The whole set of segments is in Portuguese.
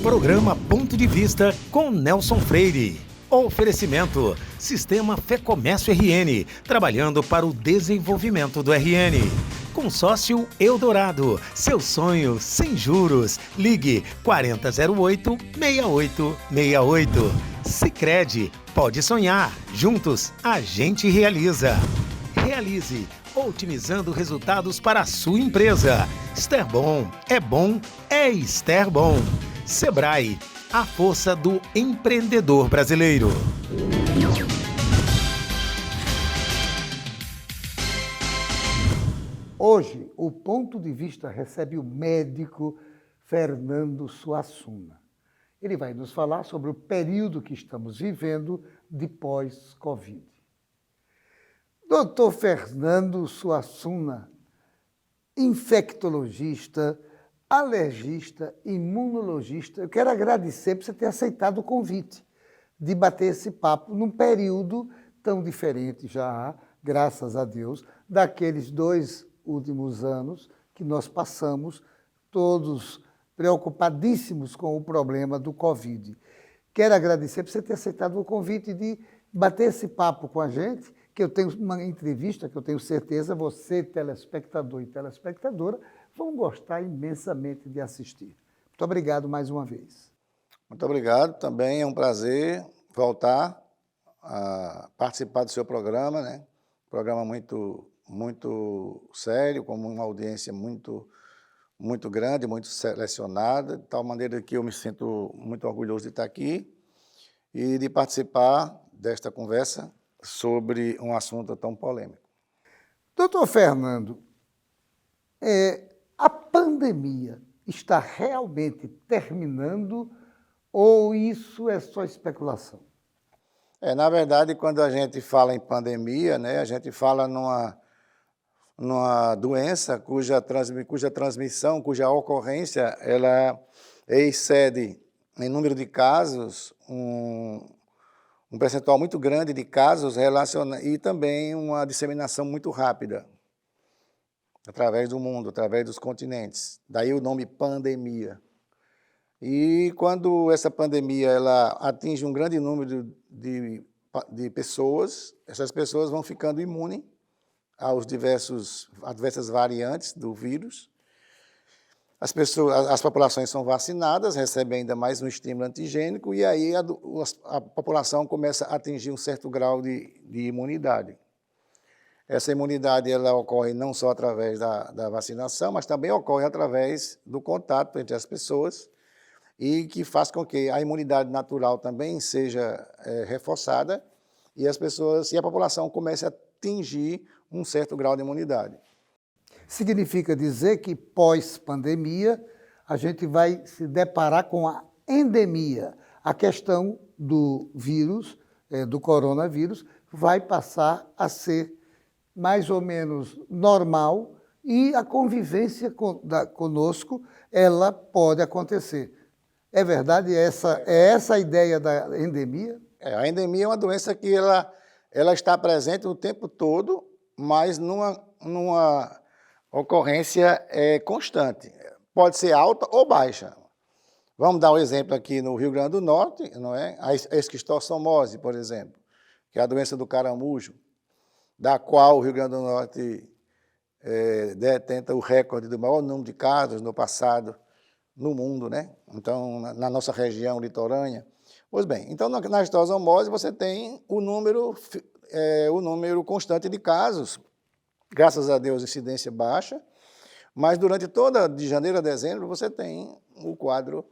Programa Ponto de Vista com Nelson Freire. Oferecimento: Sistema Fé Comércio RN, trabalhando para o desenvolvimento do RN. Consórcio Eldorado, seu sonho sem juros. Ligue 4008-6868. Sicredi, pode sonhar. Juntos, a gente realiza. Realize, otimizando resultados para a sua empresa. Esterbom, é Esterbom. Sebrae, a força do empreendedor brasileiro. Hoje, o Ponto de Vista recebe o médico Fernando Suassuna. Ele vai nos falar sobre o período que estamos vivendo de pós-Covid. Doutor Fernando Suassuna, infectologista, alergista, imunologista, eu quero agradecer por você ter aceitado o convite de bater esse papo num período tão diferente já, graças a Deus, daqueles 2 últimos anos que nós passamos, todos preocupadíssimos com o problema do Covid. Quero agradecer por você ter aceitado o convite de bater esse papo com a gente, que eu tenho uma entrevista que eu tenho certeza você, telespectador e telespectadora, vão gostar imensamente de assistir. Muito obrigado mais uma vez. Muito obrigado, também é um prazer voltar a participar do seu programa, né? Programa muito sério, com uma audiência muito grande, muito selecionada, de tal maneira que eu me sinto muito orgulhoso de estar aqui e de participar desta conversa sobre um assunto tão polêmico. Doutor Fernando, a pandemia está realmente terminando ou isso é só especulação? Na verdade, quando a gente fala em pandemia, né, a gente fala numa doença cuja transmissão, cuja ocorrência, ela excede em número de casos, um percentual muito grande de casos e também uma disseminação muito rápida através do mundo, através dos continentes. Daí o nome pandemia. E quando essa pandemia ela atinge um grande número de pessoas, essas pessoas vão ficando imunes às diversas variantes do vírus. As populações são vacinadas, recebem ainda mais um estímulo antigênico e aí a população começa a atingir um certo grau de imunidade. Essa imunidade ela ocorre não só através da vacinação, mas também ocorre através do contato entre as pessoas e que faz com que a imunidade natural também seja reforçada e a população comece a atingir um certo grau de imunidade. Significa dizer que pós-pandemia a gente vai se deparar com a endemia. A questão do vírus, do coronavírus, vai passar a ser mais ou menos normal e a convivência conosco, ela pode acontecer. É verdade? É essa a ideia da endemia? A endemia é uma doença que ela está presente o tempo todo, mas numa ocorrência constante. Pode ser alta ou baixa. Vamos dar um exemplo aqui no Rio Grande do Norte, não é? A esquistossomose, por exemplo, que é a doença do caramujo, da qual o Rio Grande do Norte detenta o recorde do maior número de casos no passado no mundo, né? Então, na nossa região litorânea. Pois bem, então na esquistossomose você tem o número constante de casos, graças a Deus, incidência baixa, mas durante de janeiro a dezembro você tem o quadro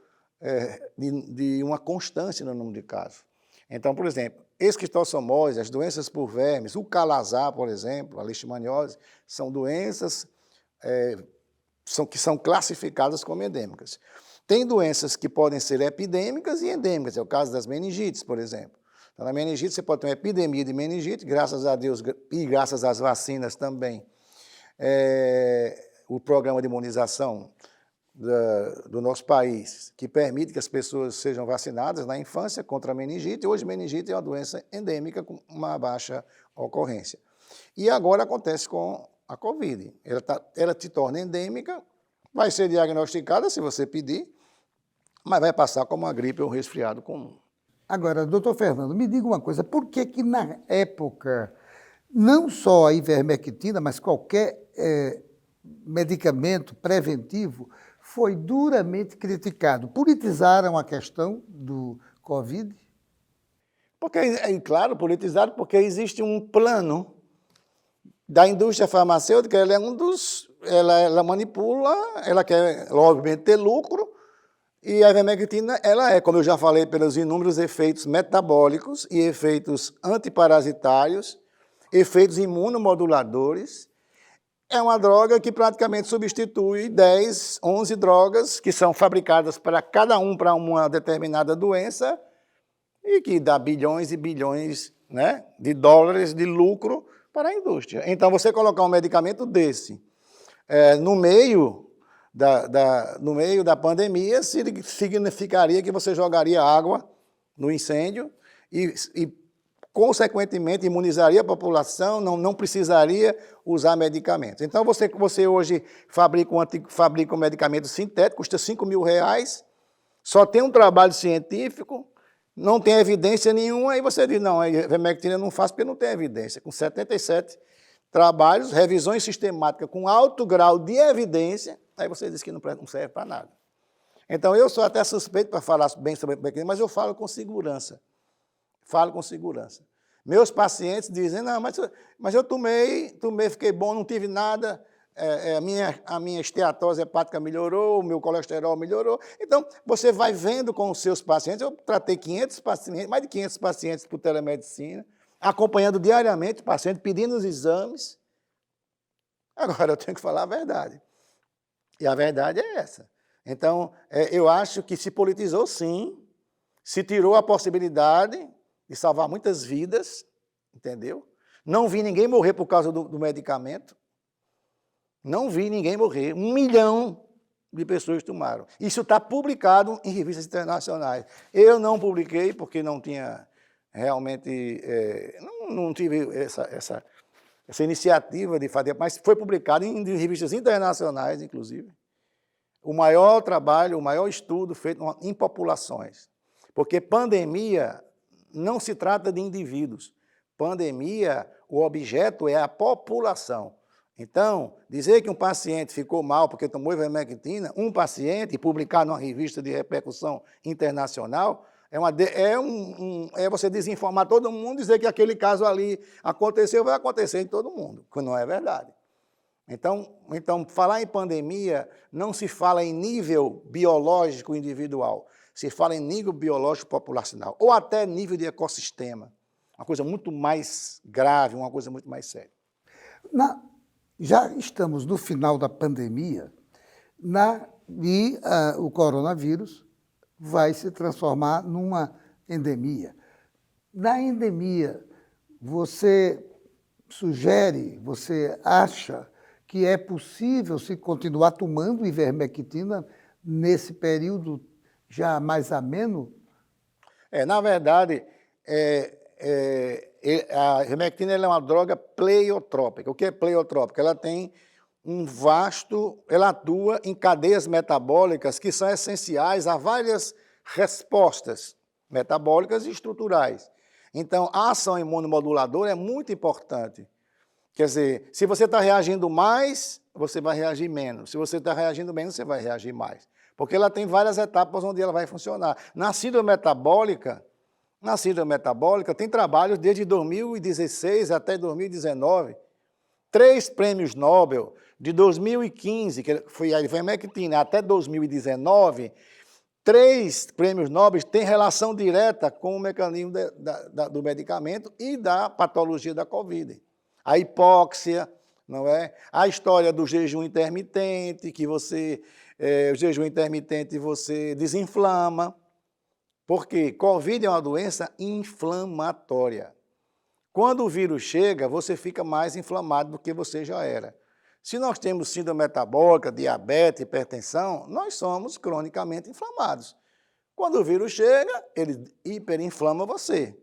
de uma constância no número de casos. Então, por exemplo, esquistossomose, as doenças por vermes, o calazar, por exemplo, a leishmaniose, são doenças que são classificadas como endêmicas. Tem doenças que podem ser epidêmicas e endêmicas, é o caso das meningites, por exemplo. Então, na meningite você pode ter uma epidemia de meningite, graças a Deus e graças às vacinas também. O programa de imunização do nosso país, que permite que as pessoas sejam vacinadas na infância contra a meningite. Hoje, meningite é uma doença endêmica com uma baixa ocorrência. E agora acontece com a Covid. Ela se torna endêmica, vai ser diagnosticada se você pedir, mas vai passar como uma gripe ou um resfriado comum. Agora, doutor Fernando, me diga uma coisa, por que que na época, não só a ivermectina, mas qualquer medicamento preventivo foi duramente criticado? Politizaram a questão do Covid? Porque, claro, politizado, porque existe um plano da indústria farmacêutica, ela é um dos... Ela manipula, ela quer, obviamente, ter lucro, e a ivermectina, ela é, como eu já falei, pelos inúmeros efeitos metabólicos e efeitos antiparasitários, efeitos imunomoduladores. É uma droga que praticamente substitui 10, 11 drogas que são fabricadas para cada um para uma determinada doença e que dá bilhões e bilhões, né, de dólares de lucro para a indústria. Então, você colocar um medicamento desse no meio da pandemia, significaria que você jogaria água no incêndio e consequentemente, imunizaria a população, não precisaria usar medicamentos. Então, você hoje fabrica um medicamento sintético, custa R$5.000, só tem um trabalho científico, não tem evidência nenhuma, aí você diz, não, a ivermectina eu não faço porque não tem evidência. Com 77 trabalhos, revisões sistemáticas com alto grau de evidência, aí você diz que não serve para nada. Então, eu sou até suspeito para falar bem sobre a ivermectina, mas eu falo com segurança. Falo com segurança. Meus pacientes dizem, não, mas eu tomei, fiquei bom, não tive nada, a minha esteatose hepática melhorou, o meu colesterol melhorou. Então, você vai vendo com os seus pacientes, eu tratei 500 pacientes, mais de 500 pacientes por telemedicina, acompanhando diariamente o paciente, pedindo os exames. Agora, eu tenho que falar a verdade. E a verdade é essa. Então, eu acho que se politizou sim, se tirou a possibilidade de salvar muitas vidas, entendeu? Não vi ninguém morrer por causa do medicamento. Não vi ninguém morrer. 1 milhão de pessoas tomaram. Isso está publicado em revistas internacionais. Eu não publiquei porque não tinha realmente... não tive essa iniciativa de fazer, mas foi publicado em revistas internacionais, inclusive. O maior trabalho, o maior estudo feito em populações. Porque pandemia não se trata de indivíduos. Pandemia, o objeto é a população. Então, dizer que um paciente ficou mal porque tomou ivermectina, um paciente, publicar numa revista de repercussão internacional, é você desinformar todo mundo, dizer que aquele caso ali aconteceu, vai acontecer em todo mundo, que não é verdade. Então, falar em pandemia não se fala em nível biológico individual, se fala em nível biológico populacional, ou até nível de ecossistema. Uma coisa muito mais grave, uma coisa muito mais séria. Já estamos no final da pandemia e o coronavírus vai se transformar numa endemia. Na endemia, você sugere, você acha que é possível se continuar tomando ivermectina nesse período já mais ameno? Na verdade, a ivermectina é uma droga pleiotrópica. O que é pleiotrópica? Ela tem ela atua em cadeias metabólicas que são essenciais a várias respostas metabólicas e estruturais. Então, a ação imunomoduladora é muito importante. Quer dizer, se você está reagindo mais, você vai reagir menos. Se você está reagindo menos, você vai reagir mais. Porque ela tem várias etapas onde ela vai funcionar. Na síndrome metabólica tem trabalhos desde 2016 até 2019. 3 prêmios Nobel de 2015, que foi a ivermectina, até 2019, 3 prêmios Nobel têm relação direta com o mecanismo do medicamento e da patologia da Covid. A hipóxia, não é? A história do jejum intermitente, que o jejum intermitente você desinflama. Porque Covid é uma doença inflamatória. Quando o vírus chega, você fica mais inflamado do que você já era. Se nós temos síndrome metabólica, diabetes, hipertensão, nós somos cronicamente inflamados. Quando o vírus chega, ele hiperinflama você.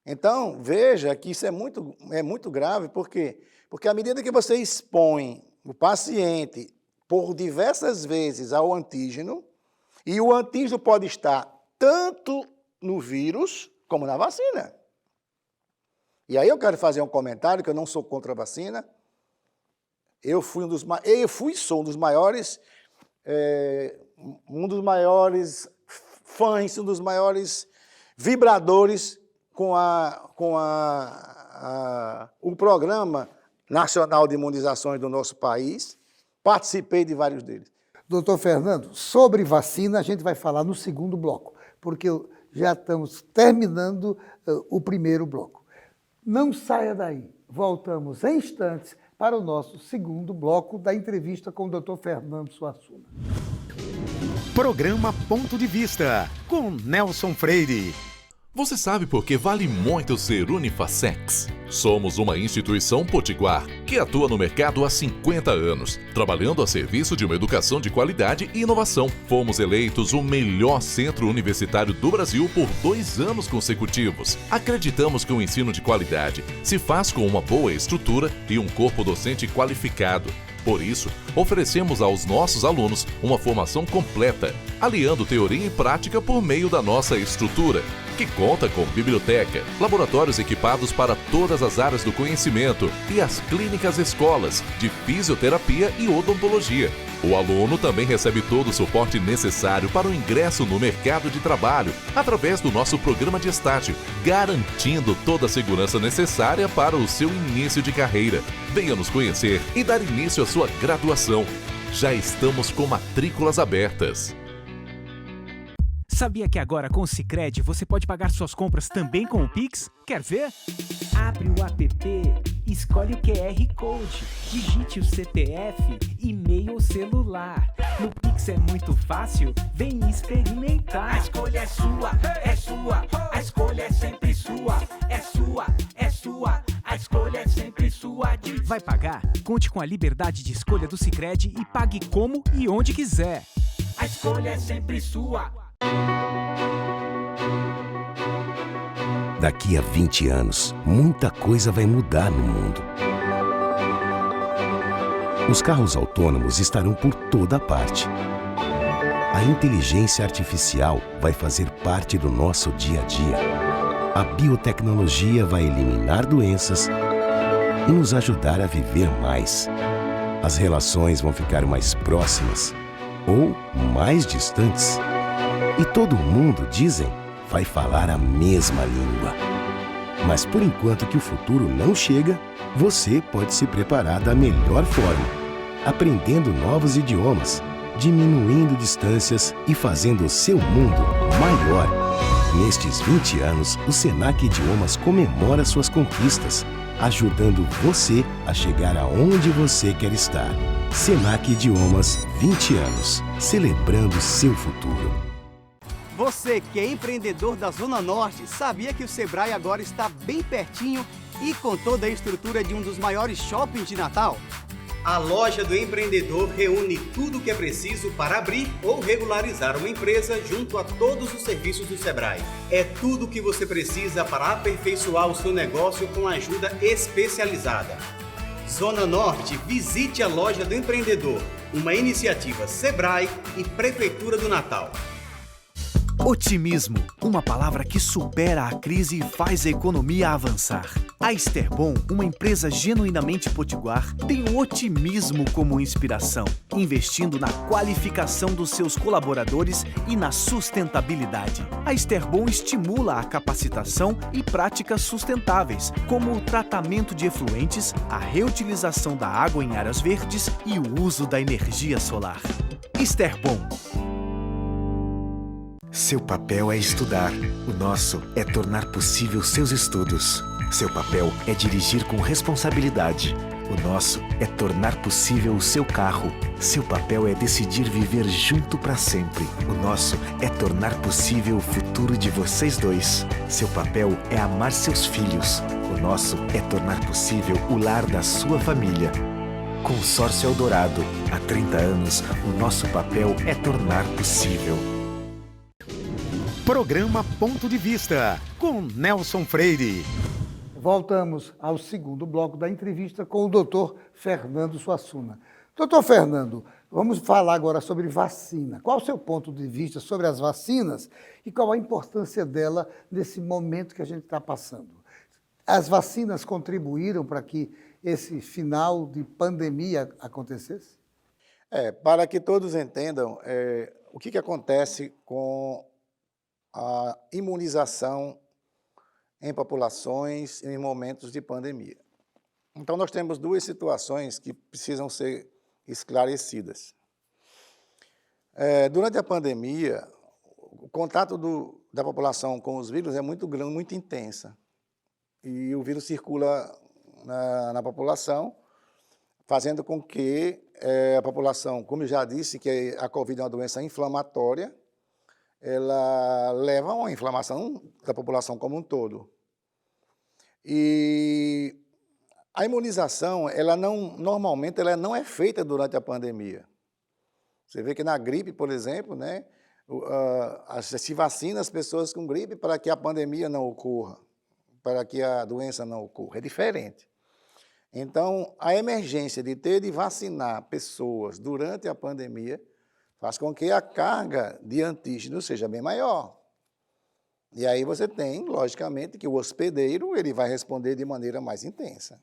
Então, veja que isso é muito grave, por quê? Porque à medida que você expõe o paciente por diversas vezes ao antígeno, E o antígeno pode estar tanto no vírus como na vacina. E aí eu quero fazer um comentário, que eu não sou contra a vacina. Eu fui e sou um dos maiores fãs, um dos maiores vibradores com o Programa Nacional de Imunizações do nosso país. Participei de vários deles. Doutor Fernando, sobre vacina a gente vai falar no segundo bloco, porque já estamos terminando o primeiro bloco. Não saia daí, voltamos em instantes para o nosso segundo bloco da entrevista com o Dr. Fernando Suassuna. Programa Ponto de Vista, com Nelson Freire. Você sabe por que vale muito ser Unifacex? Somos uma instituição potiguar que atua no mercado há 50 anos, trabalhando a serviço de uma educação de qualidade e inovação. Fomos eleitos o melhor centro universitário do Brasil por 2 anos consecutivos. Acreditamos que o ensino de qualidade se faz com uma boa estrutura e um corpo docente qualificado. Por isso, oferecemos aos nossos alunos uma formação completa, aliando teoria e prática por meio da nossa estrutura, que conta com biblioteca, laboratórios equipados para todas as áreas do conhecimento e as clínicas escolas de fisioterapia e odontologia. O aluno também recebe todo o suporte necessário para o ingresso no mercado de trabalho, através do nosso programa de estágio, garantindo toda a segurança necessária para o seu início de carreira. Venha nos conhecer e dar início à sua graduação. Já estamos com matrículas abertas. Sabia que agora com o Sicredi você pode pagar suas compras também com o Pix? Quer ver? Abre o app, escolhe o QR Code, digite o CPF, e-mail ou celular. No Pix é muito fácil, vem experimentar. A escolha é sua, a escolha é sempre sua, é sua, a escolha é sempre sua. Vai pagar? Conte com a liberdade de escolha do Sicredi e pague como e onde quiser. A escolha é sempre sua. Daqui a 20 anos, muita coisa vai mudar no mundo. Os carros autônomos estarão por toda parte. A inteligência artificial vai fazer parte do nosso dia a dia. A biotecnologia vai eliminar doenças e nos ajudar a viver mais. As relações vão ficar mais próximas ou mais distantes. E todo mundo, dizem, vai falar a mesma língua. Mas por enquanto que o futuro não chega, você pode se preparar da melhor forma, aprendendo novos idiomas, diminuindo distâncias e fazendo o seu mundo maior. Nestes 20 anos, o Senac Idiomas comemora suas conquistas, ajudando você a chegar aonde você quer estar. Senac Idiomas, 20 anos, celebrando seu futuro. Você que é empreendedor da Zona Norte, sabia que o Sebrae agora está bem pertinho e com toda a estrutura de um dos maiores shoppings de Natal? A loja do empreendedor reúne tudo o que é preciso para abrir ou regularizar uma empresa junto a todos os serviços do Sebrae. É tudo o que você precisa para aperfeiçoar o seu negócio com ajuda especializada. Zona Norte, visite a loja do empreendedor, uma iniciativa Sebrae e Prefeitura do Natal. Otimismo, uma palavra que supera a crise e faz a economia avançar. A Esterbom, uma empresa genuinamente potiguar, tem o otimismo como inspiração, investindo na qualificação dos seus colaboradores e na sustentabilidade. A Esterbom estimula a capacitação e práticas sustentáveis, como o tratamento de efluentes, a reutilização da água em áreas verdes e o uso da energia solar. Esterbom. Seu papel é estudar. O nosso é tornar possível seus estudos. Seu papel é dirigir com responsabilidade. O nosso é tornar possível o seu carro. Seu papel é decidir viver junto para sempre. O nosso é tornar possível o futuro de vocês dois. Seu papel é amar seus filhos. O nosso é tornar possível o lar da sua família. Consórcio Eldorado. Há 30 anos, o nosso papel é tornar possível. Programa Ponto de Vista, com Nelson Freire. Voltamos ao segundo bloco da entrevista com o Dr. Fernando Suassuna. Doutor Fernando, Vamos falar agora sobre vacina. Qual o seu ponto de vista sobre as vacinas e qual a importância dela nesse momento que a gente está passando? As vacinas contribuíram para que esse final de pandemia acontecesse? Para que todos entendam, o que acontece com a imunização em populações em momentos de pandemia. Então, nós temos duas situações que precisam ser esclarecidas. Durante a pandemia, o contato da população com os vírus é muito grande, muito intensa. E o vírus circula na população, fazendo com que a população, como eu já disse, que a Covid é uma doença inflamatória, ela leva a uma inflamação da população como um todo. E a imunização, normalmente, ela não é feita durante a pandemia. Você vê que na gripe, por exemplo, né, se vacina as pessoas com gripe para que a pandemia não ocorra, para que a doença não ocorra. É diferente. Então, a emergência de ter de vacinar pessoas durante a pandemia faz com que a carga de antígenos seja bem maior. E aí você tem, logicamente, que o hospedeiro ele vai responder de maneira mais intensa.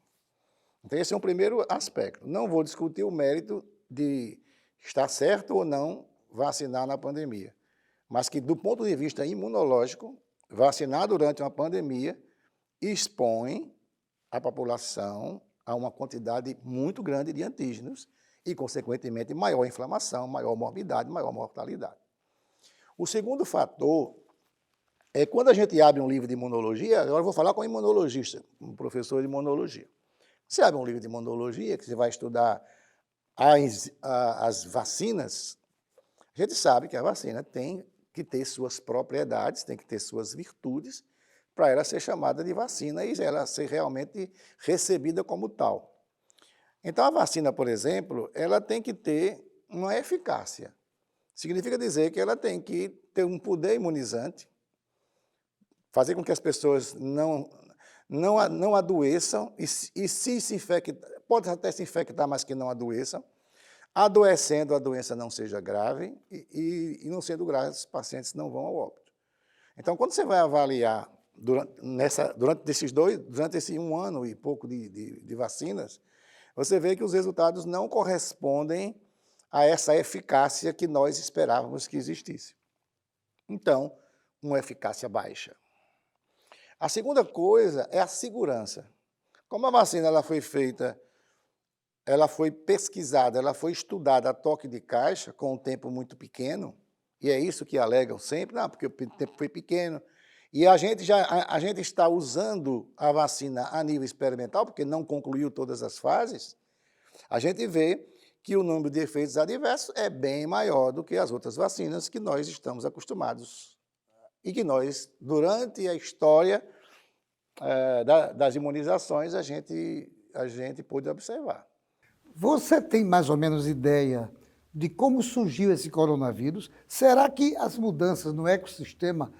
Então, esse é um primeiro aspecto. Não vou discutir o mérito de estar certo ou não vacinar na pandemia, mas que, do ponto de vista imunológico, vacinar durante uma pandemia expõe a população a uma quantidade muito grande de antígenos e, consequentemente, maior inflamação, maior morbidade, maior mortalidade. O segundo fator é quando a gente abre um livro de imunologia, agora eu vou falar com um imunologista, um professor de imunologia. Você abre um livro de imunologia, que você vai estudar as vacinas, a gente sabe que a vacina tem que ter suas propriedades, tem que ter suas virtudes, para ela ser chamada de vacina e ela ser realmente recebida como tal. Então, a vacina, por exemplo, ela tem que ter uma eficácia. Significa dizer que ela tem que ter um poder imunizante, fazer com que as pessoas não adoeçam e se infectar, pode até se infectar, mas que não adoeçam. Adoecendo, a doença não seja grave e não sendo grave, os pacientes não vão ao óbito. Então, quando você vai avaliar durante esse 1 ano e pouco de vacinas, você vê que os resultados não correspondem a essa eficácia que nós esperávamos que existisse. Então, uma eficácia baixa. A segunda coisa é a segurança. Como a vacina ela foi feita, ela foi pesquisada, ela foi estudada a toque de caixa, com um tempo muito pequeno, e é isso que alegam sempre, não, porque o tempo foi pequeno, e a gente está usando a vacina a nível experimental, porque não concluiu todas as fases, a gente vê que o número de efeitos adversos é bem maior do que as outras vacinas que nós estamos acostumados e que nós, durante a história das imunizações, a gente pôde observar. Você tem mais ou menos ideia de como surgiu esse coronavírus? Será que as mudanças no ecossistema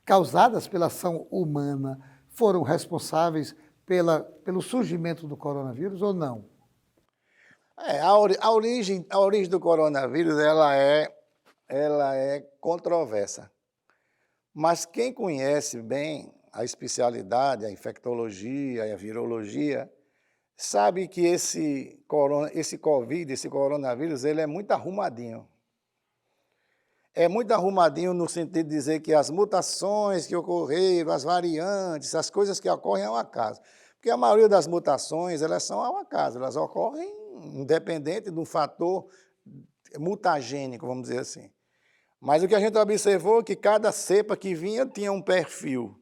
causadas pela ação humana foram responsáveis pelo surgimento do coronavírus ou não? A origem do coronavírus ela é controversa. Mas quem conhece bem a especialidade, a infectologia e a virologia, sabe que esse coronavírus, ele é muito arrumadinho. É muito arrumadinho no sentido de dizer que as mutações que ocorreram, as variantes, as coisas que ocorrem é um acaso. Porque a maioria das mutações, elas são ao acaso, elas ocorrem independente de um fator mutagênico, vamos dizer assim. Mas o que a gente observou é que cada cepa que vinha tinha um perfil.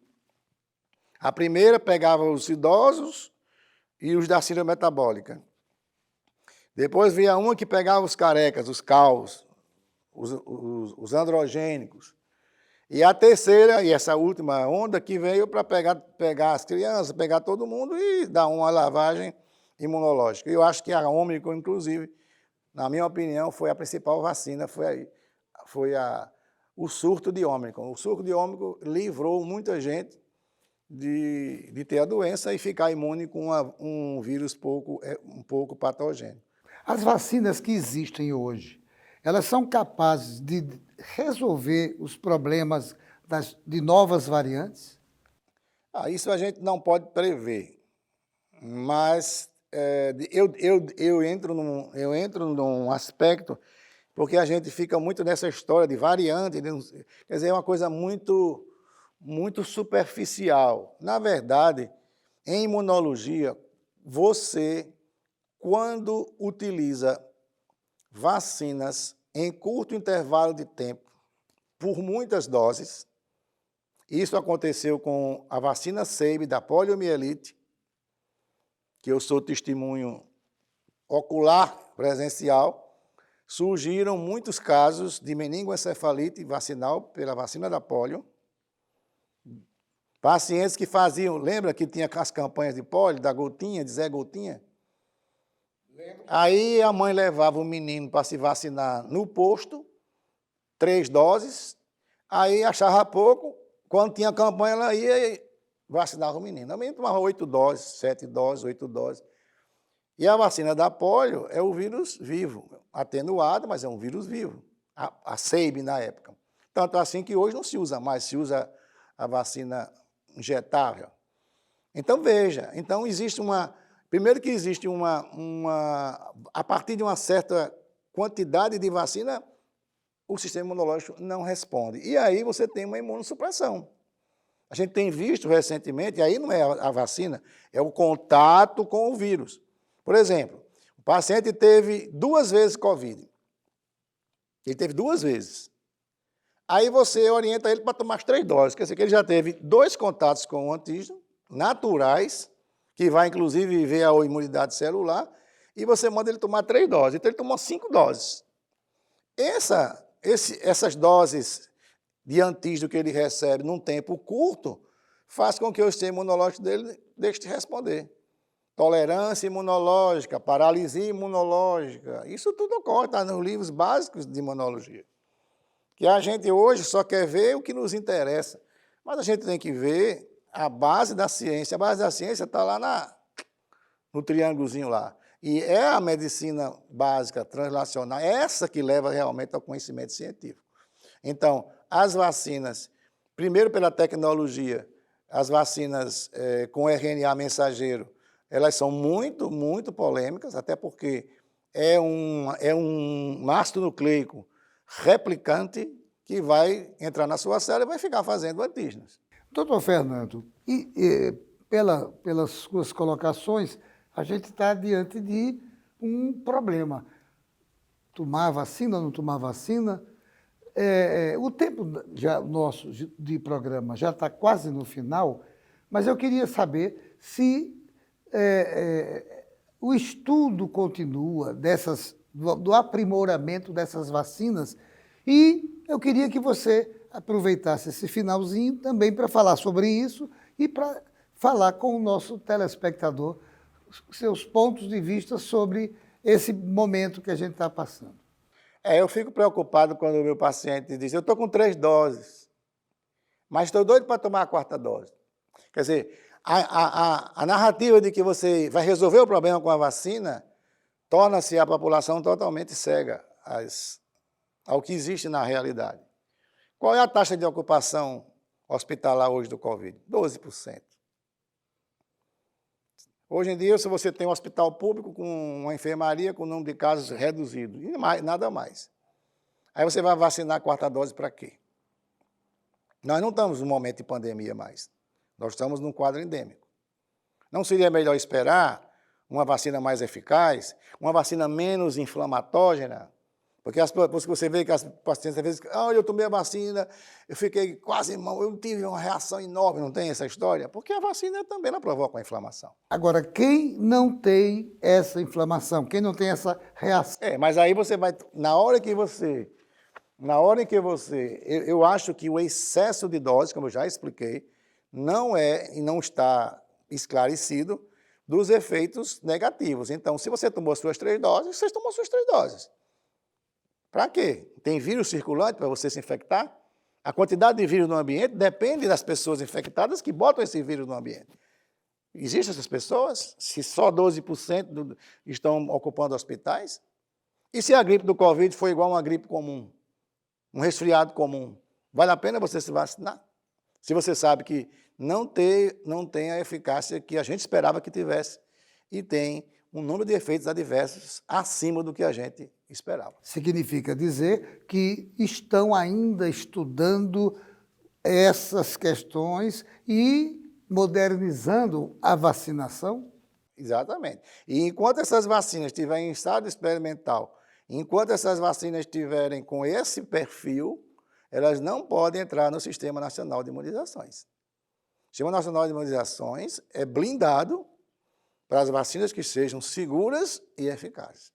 A primeira pegava os idosos e os da síndrome metabólica. Depois vinha uma que pegava os carecas, os calvos, os androgênicos. E a terceira, e essa última onda, que veio para pegar as crianças, pegar todo mundo e dar uma lavagem imunológica. Eu acho que a Ômicron, inclusive, na minha opinião, foi a principal vacina, foi o surto de Ômicron. O surto de Ômicron livrou muita gente de ter a doença e ficar imune com um vírus um pouco patogênico. As vacinas que existem hoje, elas são capazes de resolver os problemas de novas variantes? Isso a gente não pode prever, mas eu entro num aspecto, porque a gente fica muito nessa história de variante, quer dizer, é uma coisa muito, muito superficial. Na verdade, em imunologia, você, quando utiliza vacinas em curto intervalo de tempo, por muitas doses, isso aconteceu com a vacina SEIB da poliomielite, que eu sou testemunho ocular presencial, surgiram muitos casos de meningoencefalite vacinal pela vacina da polio. Pacientes que faziam, lembra que tinha as campanhas de polio, da gotinha, de Zé Gotinha? Aí a mãe levava o menino para se vacinar no posto, 3 doses, aí achava pouco, quando tinha campanha ela ia e vacinava o menino. O menino tomava 8 doses, 7 doses, 8 doses. E a vacina da polio é o vírus vivo, atenuado, mas é um vírus vivo, a SEIB na época. Tanto assim que hoje não se usa mais, se usa a vacina injetável. Então, veja, existe primeiro que existe a partir de uma certa quantidade de vacina, o sistema imunológico não responde. E aí você tem uma imunossupressão. A gente tem visto recentemente, e aí não é a vacina, é o contato com o vírus. Por exemplo, o paciente teve 2 vezes Covid. Ele teve 2 vezes. Aí você orienta ele para tomar as 3 doses, quer dizer que ele já teve 2 contatos com o antígeno, naturais, que vai inclusive ver a imunidade celular, e você manda ele tomar 3 doses. Então ele tomou 5 doses. Essas doses de antígeno que ele recebe num tempo curto, faz com que o sistema imunológico dele deixe de responder. Tolerância imunológica, paralisia imunológica, isso tudo ocorre, está nos livros básicos de imunologia. Que a gente hoje só quer ver o que nos interessa, mas a gente tem que ver a base da ciência. A base da ciência está lá no triângulozinho lá. E é a medicina básica, translacional, essa que leva realmente ao conhecimento científico. Então, as vacinas, primeiro pela tecnologia, as vacinas com RNA mensageiro, elas são muito, muito polêmicas, até porque é um ácido nucleico replicante que vai entrar na sua célula e vai ficar fazendo antígenos. Doutor Fernando, pelas suas colocações, a gente está diante de um problema. Tomar vacina ou não tomar vacina? O tempo nosso de programa já está quase no final, mas eu queria saber se o estudo continua do aprimoramento dessas vacinas, e eu queria que você aproveitasse esse finalzinho também para falar sobre isso e para falar com o nosso telespectador seus pontos de vista sobre esse momento que a gente está passando. Eu fico preocupado quando o meu paciente diz, eu estou com 3 doses, mas estou doido para tomar a 4ª dose. Quer dizer, a narrativa de que você vai resolver o problema com a vacina torna-se a população totalmente cega ao que existe na realidade. Qual é a taxa de ocupação hospitalar hoje do Covid? 12%. Hoje em dia, se você tem um hospital público com uma enfermaria com o número de casos reduzido, e nada mais. Aí você vai vacinar a 4ª dose para quê? Nós não estamos num momento de pandemia mais. Nós estamos num quadro endêmico. Não seria melhor esperar uma vacina mais eficaz, uma vacina menos inflamatógena? Porque você vê que as pacientes, às vezes, eu tomei a vacina, eu fiquei quase mal, eu tive uma reação enorme, não tem essa história? Porque a vacina também não provoca uma inflamação. Agora, quem não tem essa inflamação, quem não tem essa reação? Mas aí você vai, na hora em que você, eu acho que o excesso de doses, como eu já expliquei, não é e não está esclarecido dos efeitos negativos. Então, se você tomou suas 3 doses, você tomou suas 3 doses. Para quê? Tem vírus circulante para você se infectar? A quantidade de vírus no ambiente depende das pessoas infectadas que botam esse vírus no ambiente. Existem essas pessoas? Se só 12% estão ocupando hospitais? E se a gripe do Covid foi igual a uma gripe comum? Um resfriado comum? Vale a pena você se vacinar? Se você sabe que não tem a eficácia que a gente esperava que tivesse e tem um número de efeitos adversos acima do que a gente esperava. Significa dizer que estão ainda estudando essas questões e modernizando a vacinação? Exatamente. E enquanto essas vacinas estiverem em estado experimental, enquanto essas vacinas estiverem com esse perfil, elas não podem entrar no Sistema Nacional de Imunizações. O Sistema Nacional de Imunizações é blindado para as vacinas que sejam seguras e eficazes.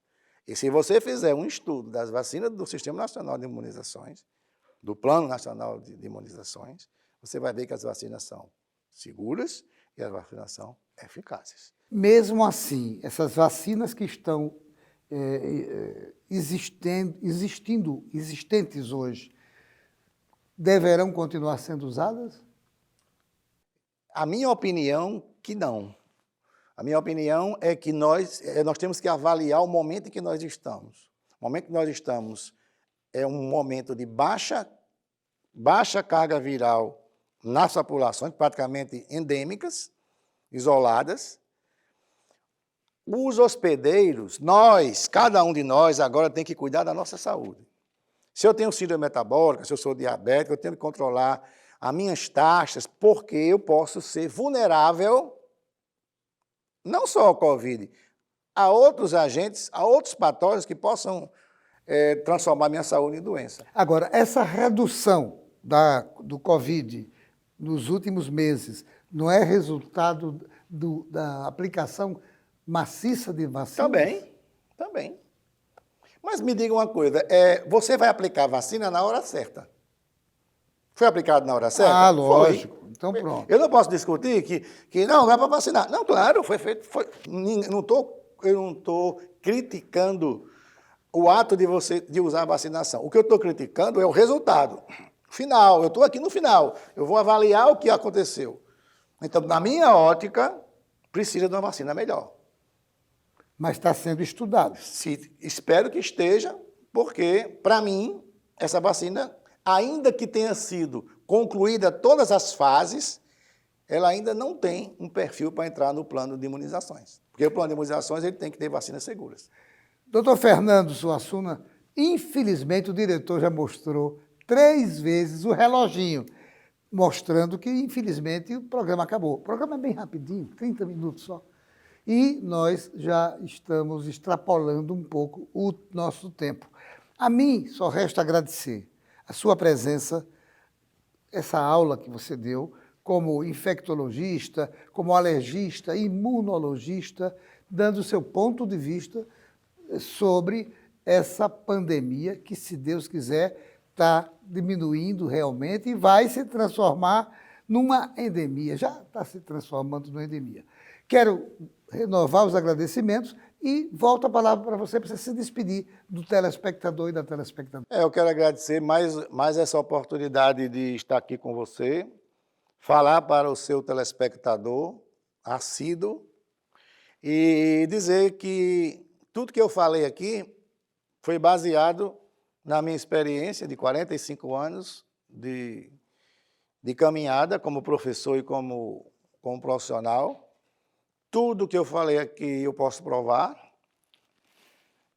E se você fizer um estudo das vacinas do Sistema Nacional de Imunizações, do Plano Nacional de Imunizações, você vai ver que as vacinas são seguras e as vacinas são eficazes. Mesmo assim, essas vacinas que estão existentes hoje, deverão continuar sendo usadas? A minha opinião que não. A minha opinião é que nós temos que avaliar o momento em que nós estamos. O momento que nós estamos é um momento de baixa carga viral nas populações, praticamente endêmicas, isoladas. Os hospedeiros, cada um de nós agora tem que cuidar da nossa saúde. Se eu tenho síndrome metabólica, se eu sou diabético, eu tenho que controlar as minhas taxas, porque eu posso ser vulnerável, não só ao Covid, a outros agentes, a outros patógenos que possam transformar minha saúde em doença. Agora, essa redução do Covid nos últimos meses não é resultado da aplicação maciça de vacinas? Também. Mas me diga uma coisa, você vai aplicar a vacina na hora certa? Foi aplicado na hora certa? Ah, lógico. Foi. Então pronto. Eu não posso discutir que não, vai para vacinar. Não, claro, foi feito. Eu não estou criticando o ato de usar a vacinação. O que eu estou criticando é o resultado final. Eu estou aqui no final. Eu vou avaliar o que aconteceu. Então, na minha ótica, precisa de uma vacina melhor. Mas está sendo estudado. Espero que esteja, porque, para mim, essa vacina, ainda que tenha sido concluída todas as fases, ela ainda não tem um perfil para entrar no plano de imunizações. Porque o plano de imunizações ele tem que ter vacinas seguras. Doutor Fernando Suassuna, infelizmente o diretor já mostrou 3 vezes o reloginho, mostrando que, infelizmente, o programa acabou. O programa é bem rapidinho, 30 minutos só. E nós já estamos extrapolando um pouco o nosso tempo. A mim só resta agradecer a sua presença, essa aula que você deu, como infectologista, como alergista, imunologista, dando o seu ponto de vista sobre essa pandemia que, se Deus quiser, está diminuindo realmente e vai se transformar numa endemia. Já está se transformando numa endemia. Quero renovar os agradecimentos e volto a palavra para você se despedir do telespectador e da telespectadora. Eu quero agradecer mais essa oportunidade de estar aqui com você, falar para o seu telespectador assíduo e dizer que tudo que eu falei aqui foi baseado na minha experiência de 45 anos de caminhada como professor e como profissional. Tudo que eu falei aqui eu posso provar.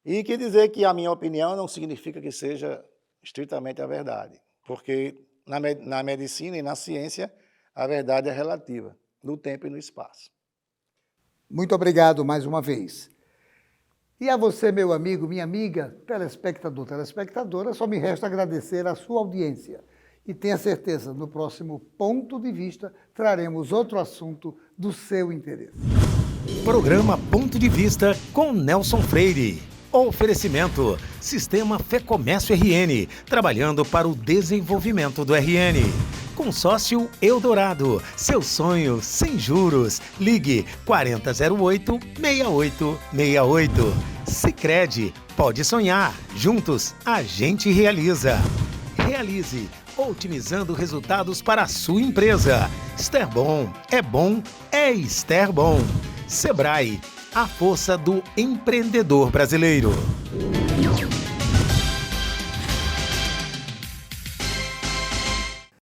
E que dizer que a minha opinião não significa que seja estritamente a verdade. Porque na medicina e na ciência, a verdade é relativa, no tempo e no espaço. Muito obrigado mais uma vez. E a você, meu amigo, minha amiga, telespectador, telespectadora, só me resta agradecer a sua audiência. E tenha certeza, no próximo Ponto de Vista, traremos outro assunto do seu interesse. Programa Ponto de Vista com Nelson Freire. Oferecimento: Sistema Fecomércio RN, trabalhando para o desenvolvimento do RN. Consórcio Eldorado, seu sonho sem juros. Ligue 4008-6868. Sicredi, pode sonhar. Juntos, a gente realiza. Realize otimizando resultados para a sua empresa. Esterbom, é Esterbom. Sebrae, a força do empreendedor brasileiro.